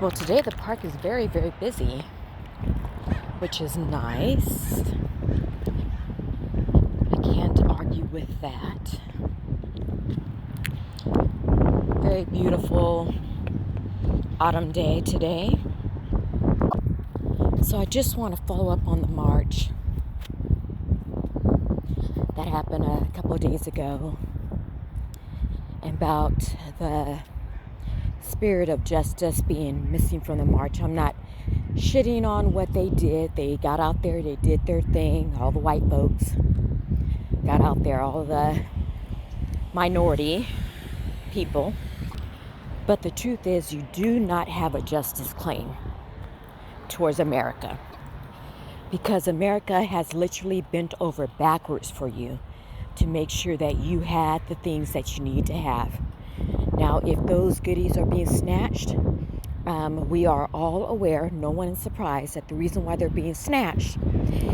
Well, today the park is very, very busy, which is nice. I can't argue with that. Very beautiful autumn day today. So I just want to follow up on the march that happened a couple of days ago about the spirit of justice being missing from the march. I'm not shitting on what they did. They got out there, they did their thing. All the white folks got out there, all the minority people. But the truth is, you do not have a justice claim towards America, because America has literally bent over backwards for you to make sure that you had the things that you need to have. Now, if those goodies are being snatched, we are all aware, no one is surprised, that the reason why they're being snatched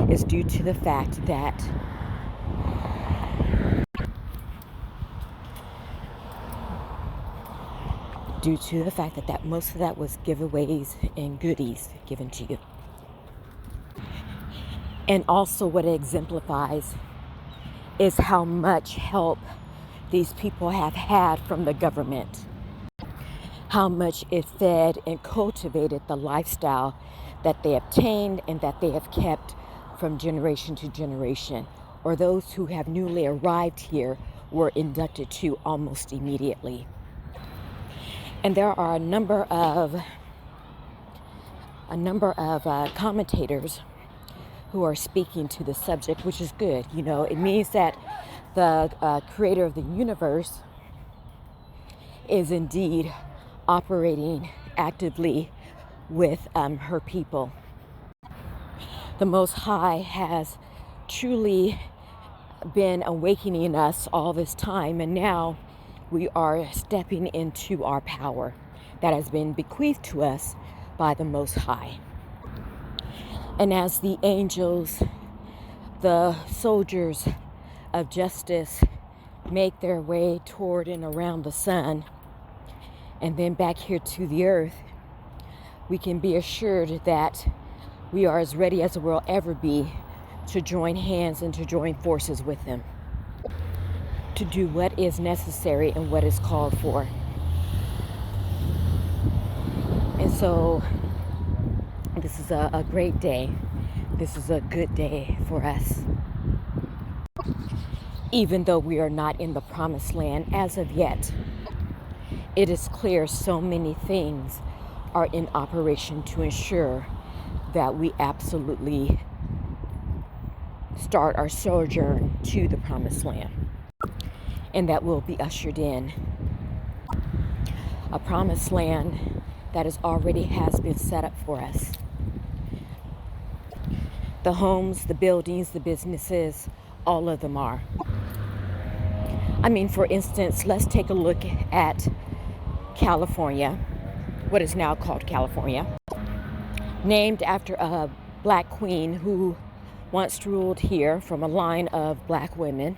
is due to the fact that most of that was giveaways and goodies given to you. And also what it exemplifies is how much help these people have had from the government. How much it fed and cultivated the lifestyle that they obtained and that they have kept from generation to generation, or those who have newly arrived here were inducted to almost immediately. And there are a number of commentators who are speaking to the subject, which is good. You know, it means that the creator of the universe is indeed operating actively with her people. The Most High has truly been awakening us all this time, and now we are stepping into our power that has been bequeathed to us by the Most High. And as the angels, the soldiers of justice, make their way toward and around the sun and then back here to the earth, we can be assured that we are as ready as we'll ever be to join hands and to join forces with them, to do what is necessary and what is called for. And so this is a great day. This is a good day for us. Even though we are not in the promised land as of yet, it is clear so many things are in operation to ensure that we absolutely start our sojourn to the promised land, and that will be ushered in. A promised land that already has been set up for us. The homes, the buildings, the businesses, all of them are. I mean, for instance, let's take a look at California, what is now called California, named after a black queen who once ruled here from a line of black women.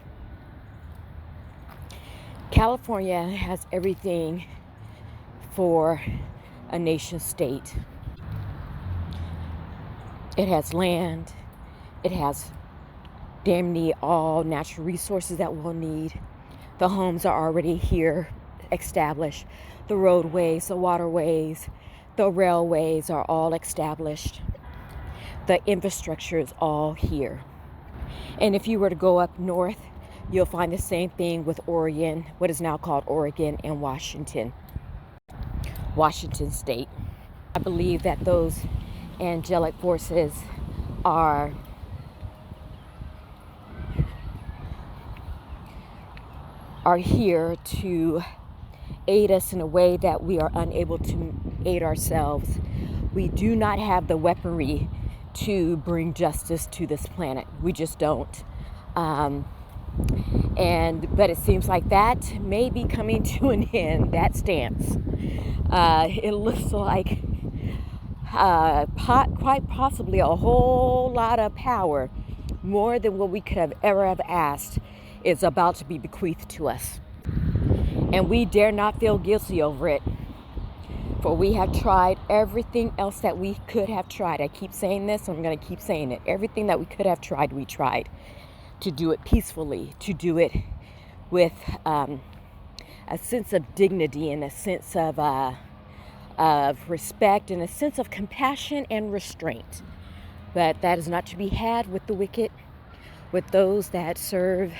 California has everything for a nation state. It has land. It has damn near all natural resources that we'll need. The homes are already here, established. The roadways, the waterways, the railways are all established. The infrastructure is all here. And if you were to go up north, you'll find the same thing with Oregon, what is now called Oregon, and Washington State. I believe that those angelic forces are here to aid us in a way that we are unable to aid ourselves. We do not have the weaponry to bring justice to this planet. We just don't. But it seems like that may be coming to an end, that stance. It looks like quite possibly a whole lot of power, more than what we could have ever have asked, is about to be bequeathed to us. And we dare not feel guilty over it. For we have tried everything else that we could have tried. I keep saying this, I'm going to keep saying it. Everything that we could have tried, we tried. To do it peacefully, to do it with a sense of dignity and a sense of respect and a sense of compassion and restraint. But that is not to be had with the wicked, with those that serve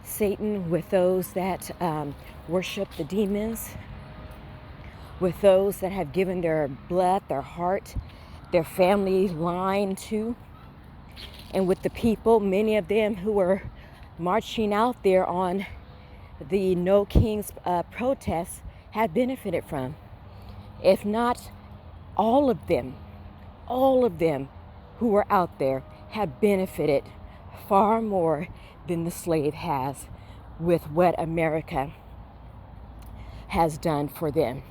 Satan, with those that worship the demons, with those that have given their blood, their heart, their family line to, and with the people, many of them who were marching out there on the No Kings protests have benefited from. If not all of them who were out there have benefited far more than the slave has with what America has done for them.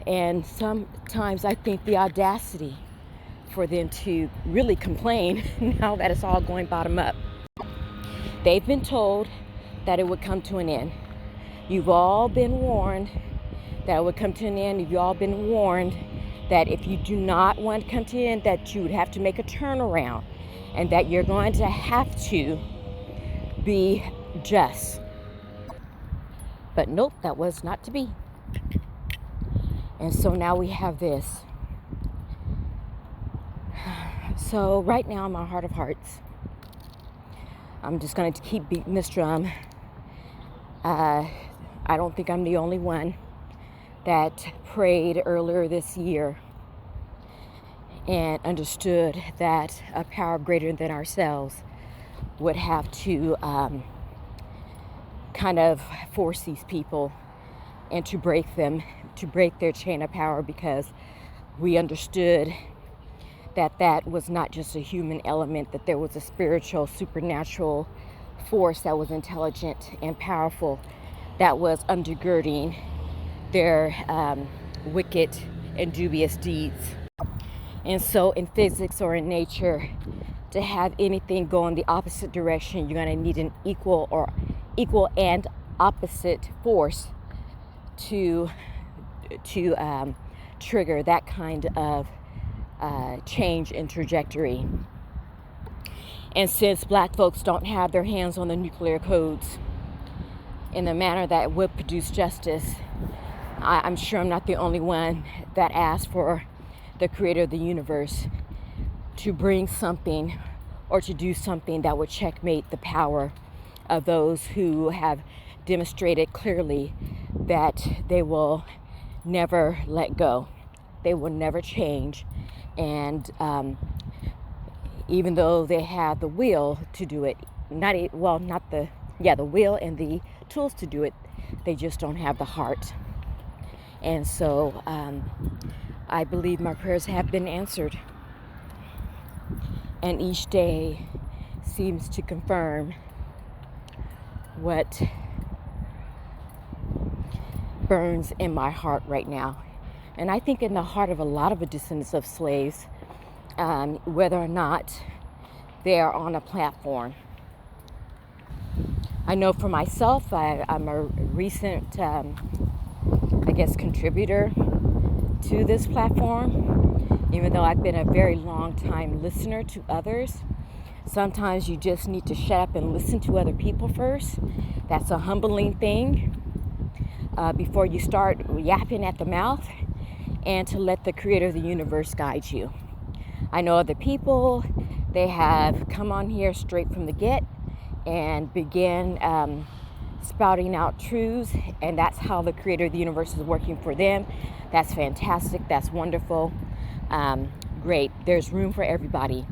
And sometimes I think the audacity for them to really complain now that it's all going bottom up. They've been told that it would come to an end. You've all been warned that it would come to an end. You've all been warned that if you do not want to come to an end, that you would have to make a turnaround and that you're going to have to be just. But nope, that was not to be. And so now we have this. So right now in my heart of hearts, I'm just going to keep beating this drum. I don't think I'm the only one that prayed earlier this year and understood that a power greater than ourselves would have to kind of force these people and to break their chain of power, because we understood that that was not just a human element, that there was a spiritual, supernatural force that was intelligent and powerful that was undergirding their wicked and dubious deeds. And so in physics or in nature, to have anything go in the opposite direction, you're going to need an equal and opposite force to trigger that kind of change in trajectory. And since black folks don't have their hands on the nuclear codes in a manner that would produce justice, I'm sure I'm not the only one that asked for the creator of the universe to bring something or to do something that would checkmate the power of those who have demonstrated clearly that they will never let go. They will never change. And even though they have the will to do it, the will and the tools to do it, they just don't have the heart. And so I believe my prayers have been answered. And each day seems to confirm what burns in my heart right now. And I think in the heart of a lot of the descendants of slaves, whether or not they are on a platform. I know for myself, I'm a recent, contributor to this platform, even though I've been a very long time listener to others. Sometimes you just need to shut up and listen to other people first. That's a humbling thing before you start yapping at the mouth, and to let the creator of the universe guide you. I know other people, they have come on here straight from the get and begin spouting out truths, and that's how the creator of the universe is working for them. That's fantastic. That's wonderful. Great. There's room for everybody.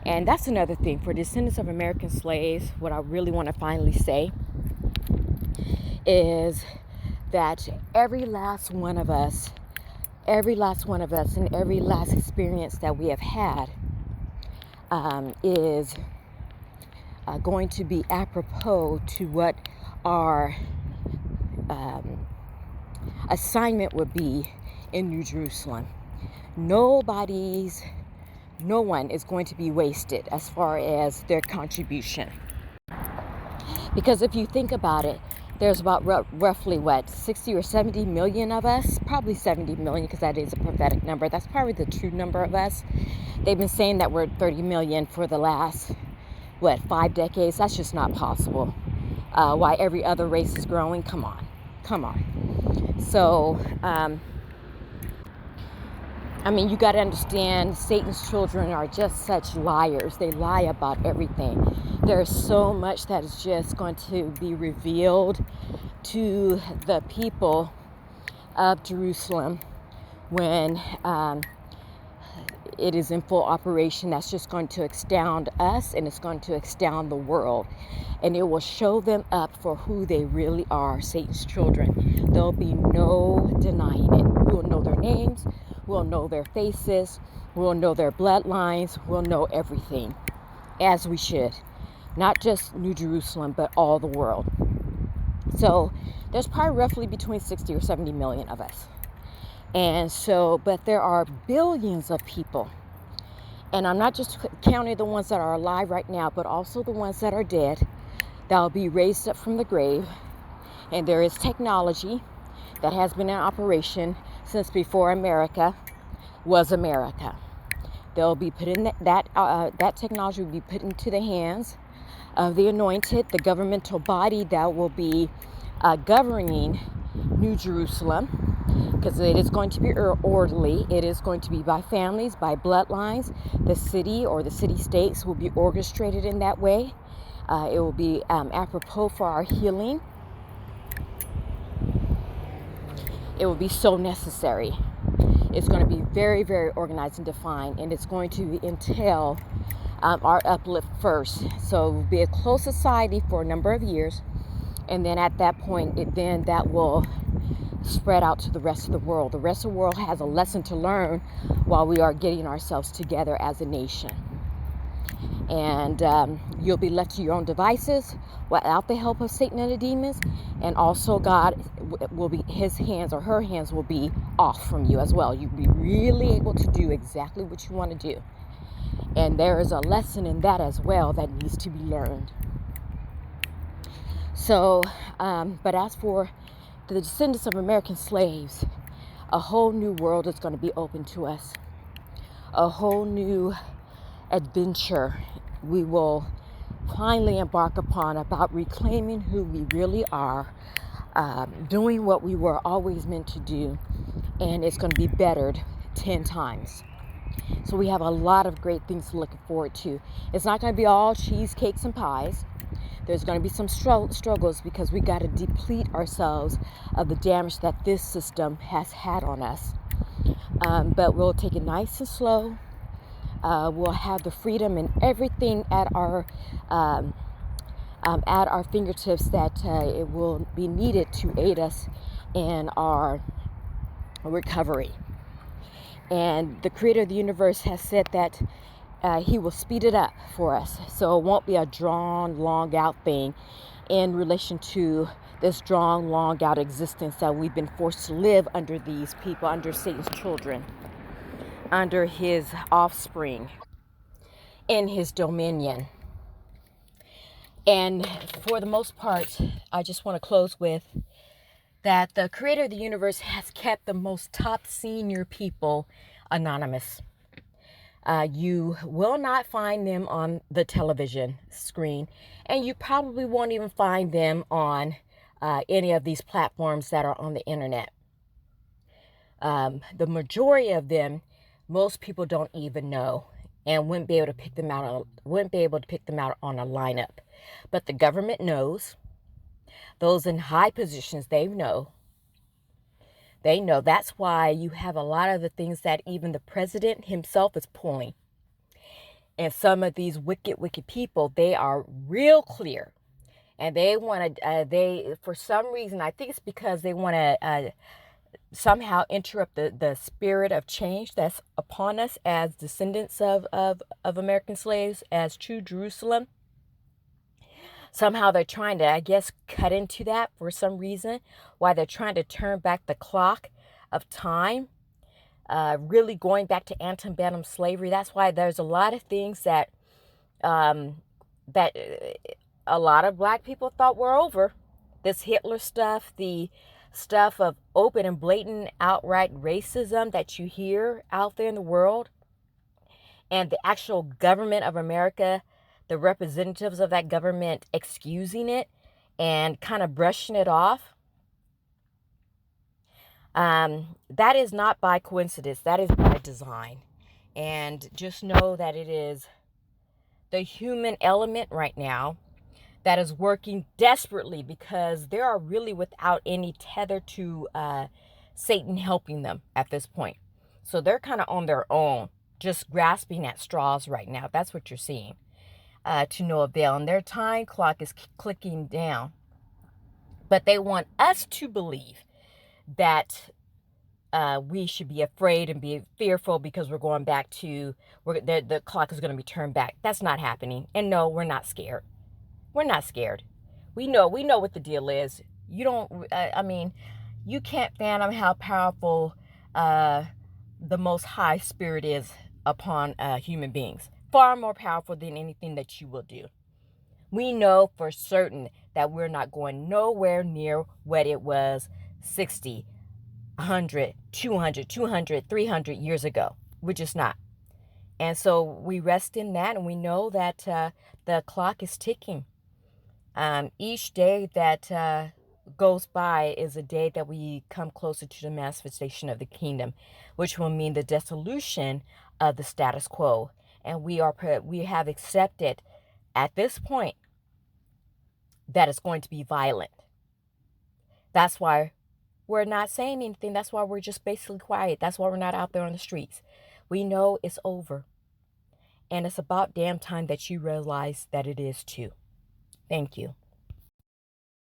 And that's another thing for descendants of American slaves. What I really want to finally say is that every last one of us and every last experience that we have had is going to be apropos to what our assignment would be in New Jerusalem. No one is going to be wasted as far as their contribution. Because if you think about it, there's about roughly, 60 or 70 million of us? Probably 70 million, because that is a prophetic number. That's probably the true number of us. They've been saying that we're 30 million for the last, 5 decades? That's just not possible. Why every other race is growing? Come on. So, you got to understand, Satan's children are just such liars. They lie about everything. There's so much that is just going to be revealed to the people of Jerusalem when it is in full operation. That's just going to astound us, and it's going to astound the world. And it will show them up for who they really are, Satan's children. There'll be no denying it. We'll know their names. We'll know their faces. We'll know their bloodlines. We'll know everything, as we should. Not just New Jerusalem, but all the world. So there's probably roughly between 60 or 70 million of us. And so, but there are billions of people. And I'm not just counting the ones that are alive right now, but also the ones that are dead, that will be raised up from the grave. And there is technology that has been in operation since before America was America. They'll be put in that technology will be put into the hands of the anointed, the governmental body that will be governing New Jerusalem, because it is going to be orderly. It is going to be by families, by bloodlines. The city or the city-states will be orchestrated in that way. It will be apropos for our healing. It will be so necessary. It's going to be very, very organized and defined, and it's going to entail our uplift first. So it will be a close society for a number of years, and then at that point, that will spread out to the rest of the world. The rest of the world has a lesson to learn while we are getting ourselves together as a nation. And you'll be left to your own devices without the help of Satan and the demons. And also God will be, his hands or her hands will be off from you as well. You'll be really able to do exactly what you want to do. And there is a lesson in that as well that needs to be learned. So, but as for the descendants of American slaves, a whole new world is going to be open to us. A whole new adventure we will finally embark upon about reclaiming who we really are, doing what we were always meant to do, and it's going to be bettered 10 times. So we have a lot of great things to look forward to. It's not going to be all cheesecakes and pies. There's going to be some struggles because we got to deplete ourselves of the damage that this system has had on us. But we'll take it nice and slow. We'll have the freedom and everything at our fingertips that it will be needed to aid us in our recovery. And the creator of the universe has said that he will speed it up for us. So it won't be a drawn, long out thing in relation to this drawn, long out existence that we've been forced to live under these people, under Satan's children, under his offspring, in his dominion. And for the most part, I just want to close with that the creator of the universe has kept the most top senior people anonymous. You will not find them on the television screen, and you probably won't even find them on any of these platforms that are on the internet. The majority of them, most people don't even know, and wouldn't be able to pick them out on a lineup. But the government knows. Those in high positions, they know. They know. That's why you have a lot of the things that even the president himself is pulling. And some of these wicked people, they are real clear. And they want to, for some reason, I think it's because they want to somehow interrupt the spirit of change that's upon us as descendants of American slaves, as true Jerusalem. Somehow they're trying to, I guess, cut into that for some reason, why they're trying to turn back the clock of time, really going back to antebellum slavery. That's why there's a lot of things that a lot of black people thought were over. This Hitler stuff, the stuff of open and blatant outright racism that you hear out there in the world, and the actual government of America, the representatives of that government excusing it and kind of brushing it off, that is not by coincidence. That is by design. And just know that it is the human element right now that is working desperately, because they are really without any tether to Satan helping them at this point. So they're kind of on their own, just grasping at straws right now. That's what you're seeing, to no avail. And their time clock is clicking down. But they want us to believe that we should be afraid and be fearful because we're going back to, the clock is going to be turned back. That's not happening. And no, we're not scared. We're not scared. We know what the deal is. You don't, you can't fathom how powerful the Most High Spirit is upon human beings. Far more powerful than anything that you will do. We know for certain that we're not going nowhere near what it was 60, 100, 200, 300 years ago. We're just not. And so we rest in that, and we know that the clock is ticking. Each day that goes by is a day that we come closer to the manifestation of the kingdom, which will mean the dissolution of the status quo. And we have accepted at this point that it's going to be violent. That's why we're not saying anything. That's why we're just basically quiet. That's why we're not out there on the streets. We know it's over. And it's about damn time that you realize that it is too. Thank you.